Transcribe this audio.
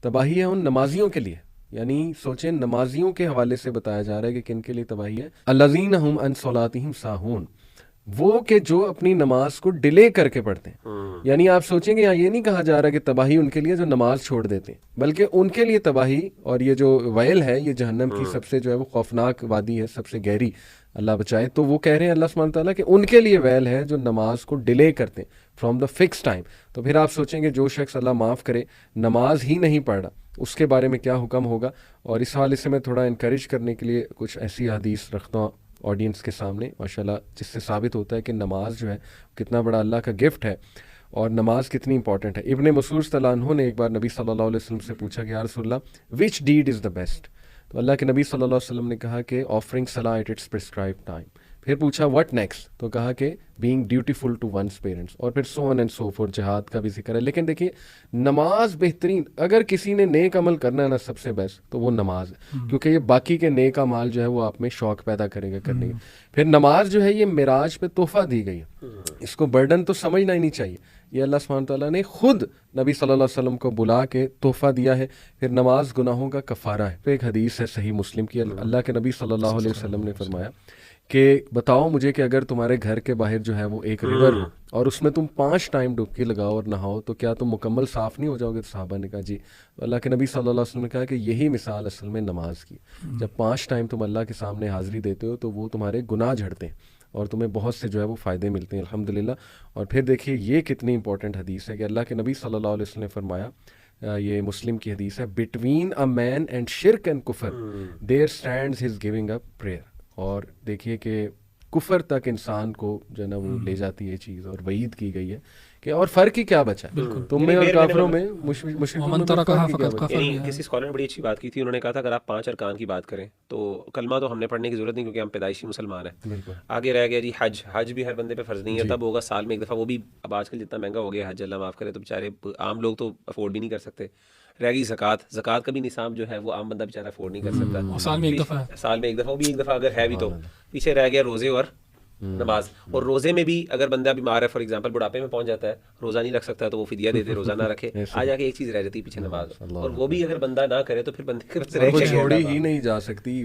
تباہی ہے ان نمازیوں کے لیے. یعنی سوچیں نمازیوں کے حوالے سے بتایا جا رہا ہے کہ کن کے لیے تباہی ہے. الذین ہم عن صلاتہم ساہون، وہ کہ جو اپنی نماز کو ڈیلے کر کے پڑھتے ہیں. یعنی آپ سوچیں گے یہاں یہ نہیں کہا جا رہا کہ تباہی ان کے لیے جو نماز چھوڑ دیتے ہیں، بلکہ ان کے لیے تباہی. اور یہ جو ویل ہے یہ جہنم کی سب سے جو ہے وہ خوفناک وادی ہے، سب سے گہری، اللہ بچائے. تو وہ کہہ رہے ہیں اللہ سبحانہ تعالیٰ کہ ان کے لیے ویل ہے جو نماز کو ڈیلے کرتے ہیں فرام دا فکس ٹائم. تو پھر آپ سوچیں گے جو شخص اللہ معاف کرے نماز ہی نہیں پڑھ رہا اس کے بارے میں کیا حکم ہوگا. اور اس حوالے سے میں تھوڑا انکریج کرنے کے لیے کچھ ایسی حدیث رکھتا ہوں آڈینس کے سامنے ماشاءاللہ، جس سے ثابت ہوتا ہے کہ نماز جو ہے کتنا بڑا اللہ کا گفٹ ہے اور نماز کتنی امپورٹنٹ ہے. ابن مسعود رضی اللہ عنہ نے ایک بار نبی صلی اللہ علیہ وسلم سے پوچھا کہ یا رسول اللہ وچ ڈیڈ از دا بیسٹ؟ تو اللہ کے نبی صلی اللہ علیہ وسلم نے کہا کہ آفرنگ صلاح ایٹ اٹس پرسکرائبڈ ٹائم. پھر پوچھا واٹ نیکسٹ؟ تو کہا کہ being dutiful to once parents, اور پھر سو آن اینڈ سو فور، جہاد کا بھی ذکر ہے. لیکن دیکھیے نماز بہترین، اگر کسی نے نیک عمل کرنا ہے نا سب سے بیسٹ تو وہ نماز ہے، کیونکہ یہ باقی کے نیک اعمال جو ہے وہ آپ میں شوق پیدا کرے گا کرنے کا. پھر نماز جو ہے یہ معراج پہ تحفہ دی گئی ہے، اس کو برڈن تو سمجھنا ہی نہیں چاہیے. یہ اللہ سبحانہ تعالیٰ نے خود نبی صلی اللہ علیہ وسلم کو بلا کے تحفہ دیا ہے. پھر نماز گناہوں کا کفارہ ہے. پھر ایک حدیث ہے صحیح مسلم کی، اللہ کے نبی صلی اللہ علیہ وسلم نے فرمایا کہ بتاؤ مجھے کہ اگر تمہارے گھر کے باہر جو ہے وہ ایک ریور ہو اور اس میں تم 5 ٹائم ڈبکی لگاؤ اور نہاؤ تو کیا تم مکمل صاف نہیں ہو جاؤ گے؟ تو صحابہ نے کہا جی. اللہ کے نبی صلی اللہ علیہ وسلم نے کہا کہ یہی مثال اصل میں نماز کی. جب 5 ٹائم تم اللہ کے سامنے حاضری دیتے ہو تو وہ تمہارے گناہ جھڑتے ہیں اور تمہیں بہت سے جو ہے وہ فائدے ملتے ہیں الحمدللہ. اور پھر دیکھیے یہ کتنی امپورٹنٹ حدیث ہے کہ اللہ کے نبی صلی اللہ علیہ وسلم نے فرمایا، یہ مسلم کی حدیث ہے، بٹوین اے مین اینڈ شرک اینڈ کفر there stands his giving up prayer. اور دیکھیے کہ کفر تک انسان کو جو ہے نا وہ لے جاتی ہے چیز، اور وعید کی گئی ہے کہ اور فرق ہی کیا بچا ہے تم میں اور کافروں میں، مشرکوں میں فرق ہی کیا بچا. یعنی کسی اسکالر نے بڑی اچھی بات کی تھی، انہوں نے کہا تھا اگر آپ 5 ارکان کی بات کریں تو کلمہ تو ہم نے پڑھنے کی ضرورت نہیں کیونکہ ہم پیدائشی مسلمان ہیں. آگے رہ گیا جی حج بھی ہر بندے پہ فرض نہیں ہے، تب ہوگا سال میں ایک دفعہ، وہ بھی اب آج کل جتنا مہنگا ہو گیا حج اللہ معاف کرے تو بیچارے عام لوگ تو افورڈ بھی نہیں کر سکتے. رہ گئی زکوٰۃ کا بھی نصاب جو ہے وہ عام بندہ بیچارہ افورڈ نہیں کر سکتا، سال میں ایک دفعہ، وہ بھی ایک دفعہ اگر ہے بھی تو. پیچھے رہ گیا روزے اور نماز. اور روزے میں بھی اگر بندہ بیمار ہے، فار ایگزامپل بڑھاپے میں پہنچ جاتا ہے، روزہ نہیں رکھ سکتا تو وہ فدیہ دے دے، روزہ نہ رکھے. آ جا کے ایک چیز رہ جاتی ہے پیچھے نماز، اور وہ بھی اگر بندہ نہ کرے تو پھر بندے کی طرف سے رہ چھوڑی ہی نہیں جا سکتی.